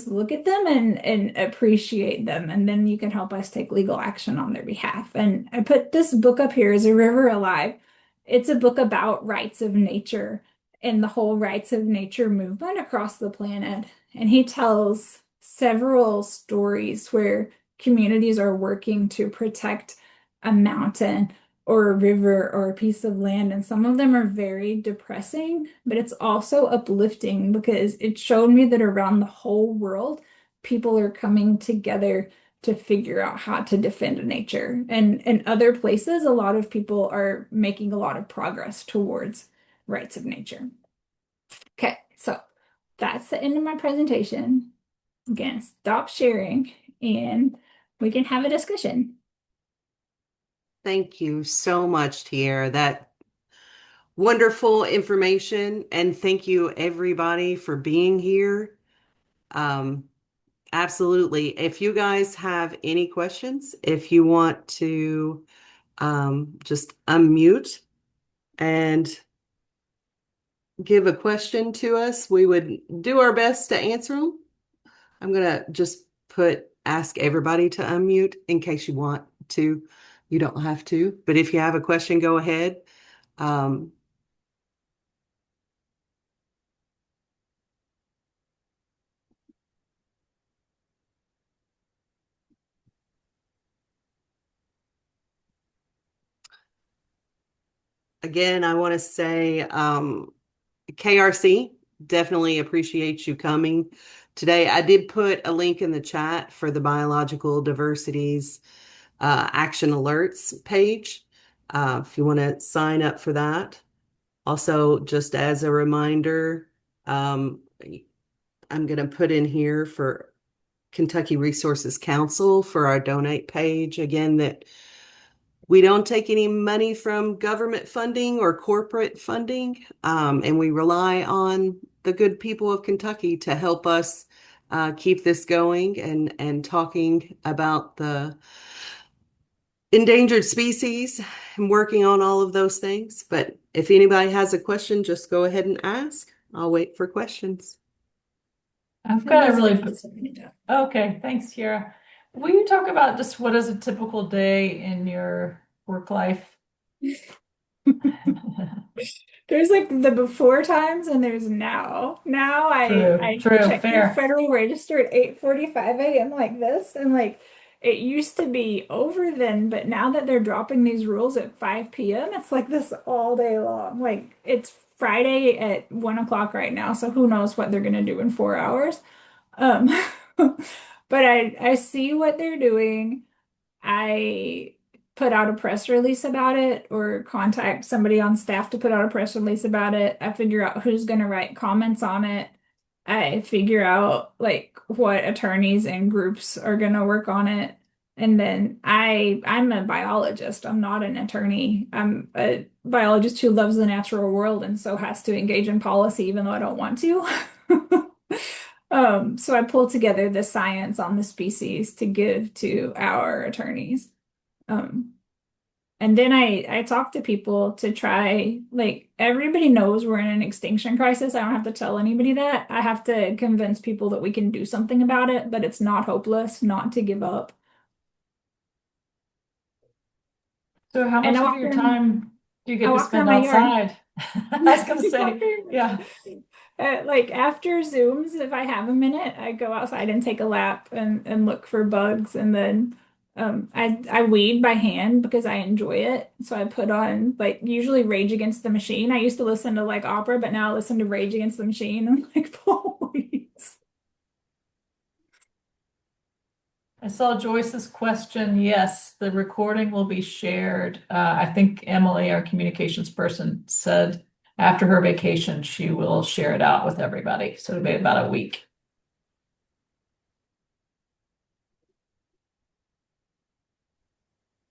look at them and appreciate them, and then you can help us take legal action on their behalf. And I put this book up here, Is a River Alive? It's a book about rights of nature and the whole rights of nature movement across the planet. And he tells several stories where communities are working to protect a mountain or a river or a piece of land. And some of them are very depressing, but it's also uplifting because it showed me that around the whole world, people are coming together to figure out how to defend nature. And in other places, a lot of people are making a lot of progress towards rights of nature. Okay, so that's the end of my presentation. I'm gonna stop sharing and we can have a discussion. Thank you so much, Tierra. That wonderful information. And thank you, everybody, for being here. Um, absolutely. If you guys have any questions, if you want to just unmute and give a question to us, we would do our best to answer them. I'm gonna just put ask everybody to unmute in case you want to. You don't have to, but if you have a question, go ahead. Um, again, I want to say KRC, definitely appreciate you coming today. I did put a link in the chat for the biological diversities action alerts page if you want to sign up for that. Also, just as a reminder, um, I'm going to put in here for Kentucky Resources Council for our donate page. Again, that we don't take any money from government funding or corporate funding, and we rely on the good people of Kentucky to help us keep this going and talking about the endangered species and working on all of those things. But if anybody has a question, just go ahead and ask. I'll wait for questions. I've got a really okay. Thanks, Tierra. Will you talk about just what is a typical day in your work life? There's like the before times and there's now. Now I True, check the fair. Federal Register at 8:45 a.m. like this, and like it used to be over then, but now that they're dropping these rules at 5 p.m., it's like this all day long. Like it's Friday at 1 o'clock right now, so who knows what they're gonna do in 4 hours. Um, but I see what they're doing. I put out a press release about it or contact somebody on staff to put out a press release about it. I figure out who's going to write comments on it. I figure out like what attorneys and groups are going to work on it. And then I'm a biologist. I'm not an attorney. I'm a biologist who loves the natural world and so has to engage in policy even though I don't want to. So I pulled together the science on the species to give to our attorneys. Um, and then I talk to people to try, like, everybody knows we're in an extinction crisis. I don't have to tell anybody that. I have to convince people that we can do something about it, but it's not hopeless, not to give up. So how And much of your time do you get I to walk around spend my yard. outside? I was gonna say, yeah. Like after Zooms, if I have a minute, I go outside and take a lap and look for bugs, and then I weed by hand because I enjoy it. So I put on like usually Rage Against the Machine. I used to listen to like opera, but now I listen to Rage Against the Machine and like pull weeds. I saw Joyce's question. Yes, the recording will be shared. I think Emily, our communications person, said after her vacation, she will share it out with everybody. So it'll be about a week.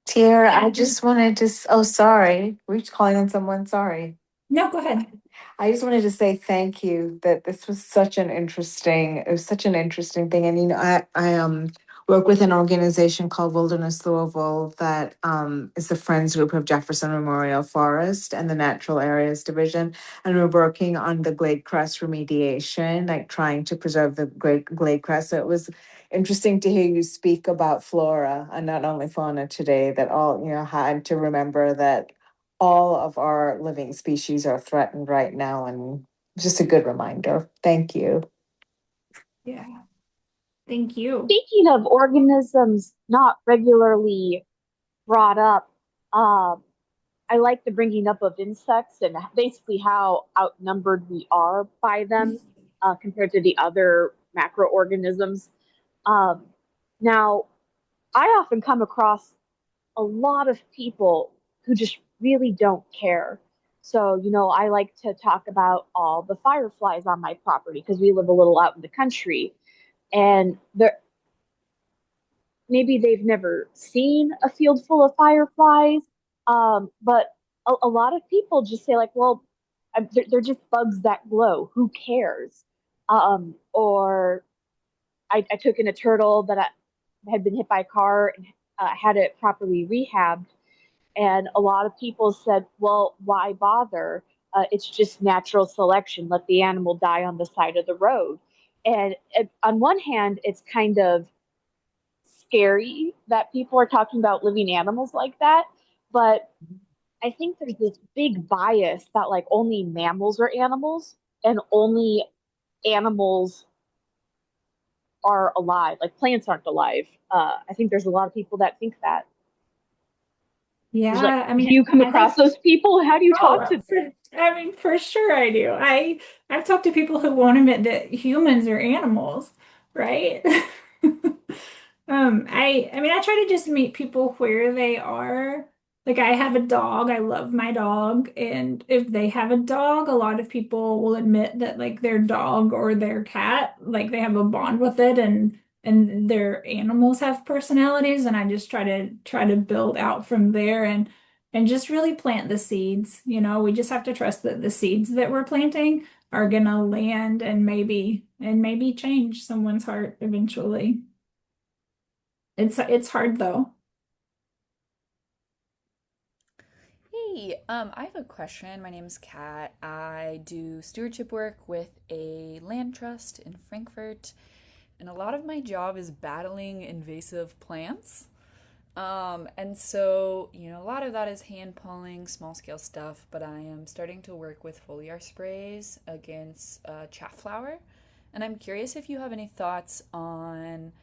Tierra, I just wanted to, oh, sorry. We're calling on someone. Sorry. No, go ahead. I just wanted to say thank you that this was such an interesting, it was such an interesting thing. And, I work with an organization called Wilderness Louisville that is the Friends Group of Jefferson Memorial Forest and the Natural Areas Division. And we're working on the glade crest remediation, like trying to preserve the great glade crest. So it was interesting to hear you speak about flora and not only fauna today, that all, had to remember that all of our living species are threatened right now. And just a good reminder. Thank you. Yeah, thank you. Speaking of organisms not regularly brought up, um, I like the bringing up of insects and basically how outnumbered we are by them compared to the other macroorganisms. Um, Now, I often come across a lot of people who just really don't care. So, I like to talk about all the fireflies on my property because we live a little out in the country. And there, maybe they've never seen a field full of fireflies, but a lot of people just say like, well, they're just bugs that glow. Who cares? Or I took in a turtle that had been hit by a car and had it properly rehabbed, and a lot of people said, well, why bother? It's just natural selection. Let the animal die on the side of the road. And on one hand, it's kind of scary that people are talking about living animals like that. But I think there's this big bias that like only mammals are animals and only animals are alive, like plants aren't alive. I think there's a lot of people that think that. There's like, Yeah, I do mean, you come I across think those people? How do you talk to them? I mean, for sure I do. I've talked to people who won't admit that humans are animals, right? I mean, I try to just meet people where they are. Like I have a dog, I love my dog, and if they have a dog, a lot of people will admit that like their dog or their cat, like they have a bond with it and their animals have personalities, and I just try to build out from there and just really plant the seeds. We just have to trust that the seeds that we're planting are gonna land and maybe change someone's heart eventually. It's hard though. Hey, I have a question. My name is Kat. I do stewardship work with a land trust in Frankfurt, and a lot of my job is battling invasive plants. And so, a lot of that is hand pulling, small scale stuff, but I am starting to work with foliar sprays against chaff flower. And I'm curious if you have any thoughts on,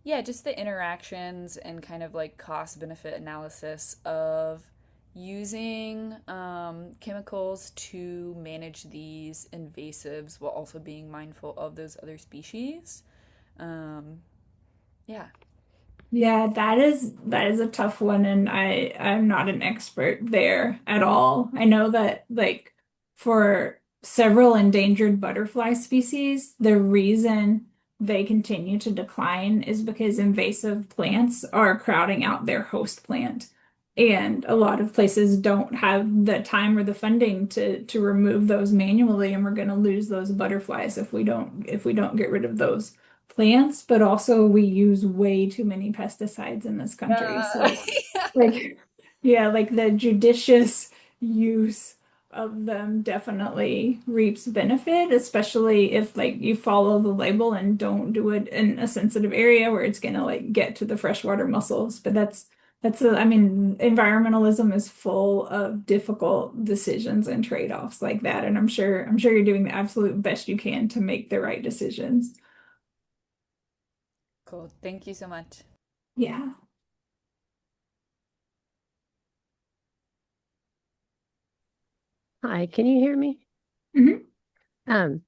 yeah, just the interactions and kind of like cost benefit analysis of using chemicals to manage these invasives while also being mindful of those other species. Um, yeah. Yeah, that is a tough one, and I'm not an expert there at all. I know that like for several endangered butterfly species, the reason they continue to decline is because invasive plants are crowding out their host plant. And a lot of places don't have the time or the funding to remove those manually, and we're going to lose those butterflies if we don't get rid of those plants. But also we use way too many pesticides in this country. So Yeah. like yeah, like the judicious use of them definitely reaps benefit, especially if like you follow the label and don't do it in a sensitive area where it's gonna like get to the freshwater mussels. But I mean, environmentalism is full of difficult decisions and trade-offs like that. And I'm sure you're doing the absolute best you can to make the right decisions. Cool. Thank you so much. Yeah. Hi, can you hear me? Mhm. Um,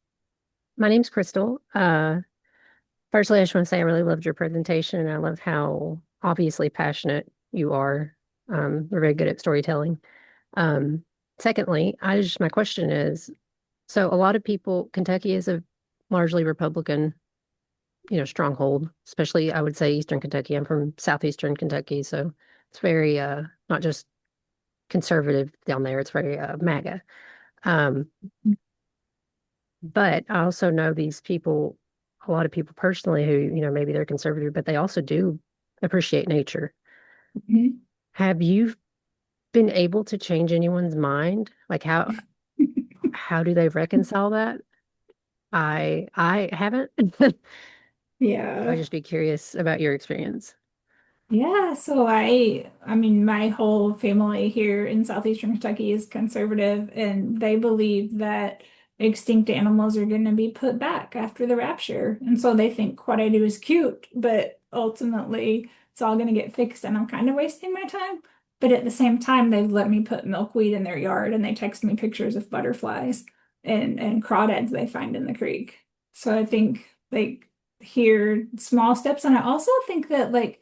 my name's Crystal. Firstly, I just want to say I really loved your presentation and I love how obviously passionate you are. You're very good at storytelling. Um, Secondly, my question is, so a lot of people, Kentucky is a largely Republican, stronghold, especially I would say Eastern Kentucky. I'm from southeastern Kentucky, so it's very not just conservative down there, it's very MAGA. Um, But I also know these people, a lot of people personally who, maybe they're conservative, but they also do appreciate nature. Mhm. Have you been able to change anyone's mind? Like how do they reconcile that? I haven't. I Yeah. just be curious about your experience. Yeah, so I mean my whole family here in southeastern Kentucky is conservative, and they believe that extinct animals are going to be put back after the rapture. And so they think what I do is cute, but ultimately it's all going to get fixed and I'm kind of wasting my time. But at the same time, they've let me put milkweed in their yard and they text me pictures of butterflies and crawdads they find in the creek. So I think like here small steps, and I also think that like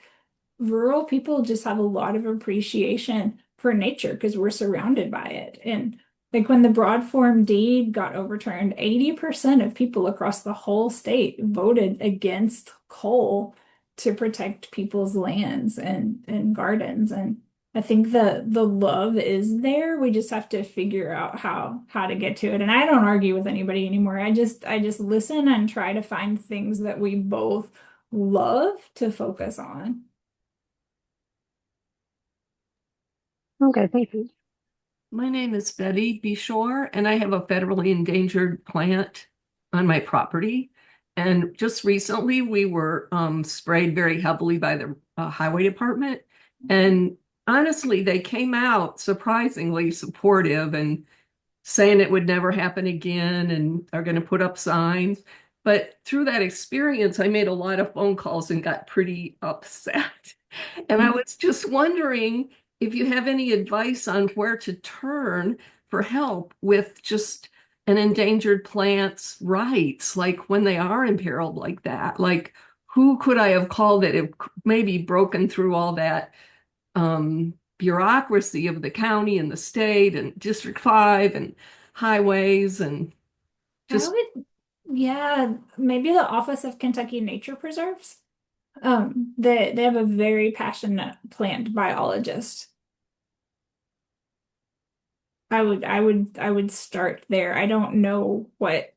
rural people just have a lot of appreciation for nature because we're surrounded by it. And like when the broad form deed got overturned, 80% of people across the whole state voted against coal to protect people's lands and gardens. And I think the love is there. We just have to figure out how to get to it. And I don't argue with anybody anymore. I just listen and try to find things that we both love to focus on. Okay, thank you. My name is Betty Beshore, and I have a federally endangered plant on my property. And just recently, we were sprayed very heavily by the highway department. And honestly, they came out surprisingly supportive and saying it would never happen again and are going to put up signs. But through that experience, I made a lot of phone calls and got pretty upset. And I was just wondering if you have any advice on where to turn for help with just an endangered plant's rights, like when they are imperiled like that. Like, who could I have called that have maybe broken through all that bureaucracy of the county and the state and District 5 and highways and I just would, yeah, maybe the Office of Kentucky Nature Preserves. They have a very passionate plant biologist. I would start there. I don't know what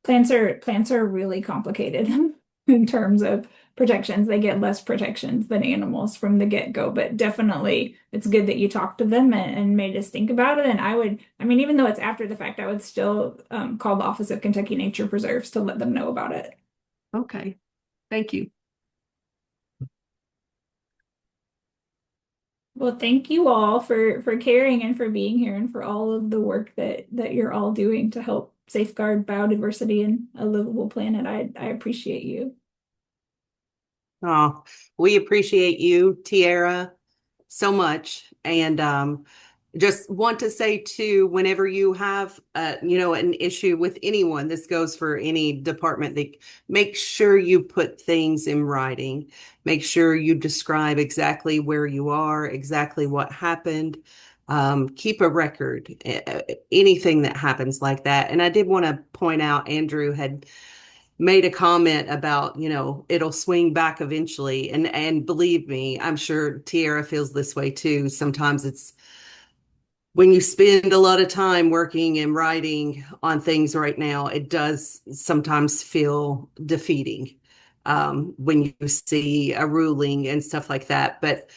plants are really complicated in terms of protections. They get less protections than animals from the get-go, but definitely it's good that you talked to them and made us think about it. And I mean, even though it's after the fact, I would still call the Office of Kentucky Nature Preserves to let them know about it. okay. Thank you. Well, thank you all for caring and for being here and for all of the work that you're all doing to help safeguard biodiversity and a livable planet. I appreciate you. Oh, we appreciate you, Tierra, so much. And just want to say too, whenever you have an issue with anyone, this goes for any department, that make sure you put things in writing. Make sure you describe exactly where you are, exactly what happened. Keep a record, anything that happens like that. And I did want to point out, Andrew had made a comment about, it'll swing back eventually. And believe me, I'm sure Tierra feels this way too. Sometimes it's when you spend a lot of time working and writing on things right now, it does sometimes feel defeating when you see a ruling and stuff like that. But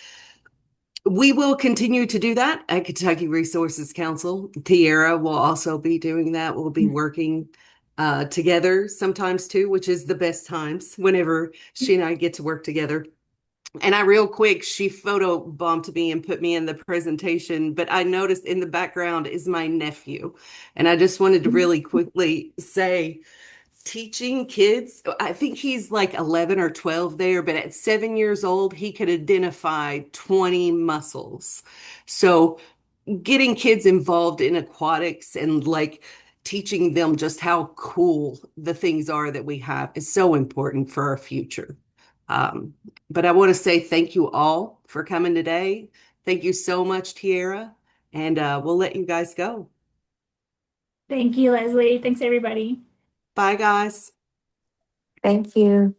we will continue to do that at Kentucky Resources Council. Tierra will also be doing that. We'll be working together sometimes too, which is the best times whenever she and I get to work together. And real quick, she photo bombed me and put me in the presentation, but I noticed in the background is my nephew. And I just wanted to really quickly say, teaching kids, I think he's like 11 or 12 there, but at 7 years old, he could identify 20 mussels. So getting kids involved in aquatics and like teaching them just how cool the things are that we have is so important for our future. Um, but I want to say thank you all for coming today. Thank you so much, Tierra, and we'll let you guys go. Thank you, Leslie. Thanks, everybody. Bye, guys. Thank you.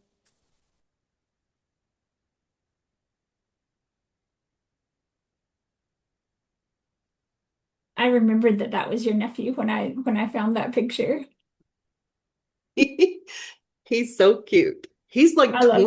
I remembered that that was your nephew when I found that picture. He's so cute. He's like I love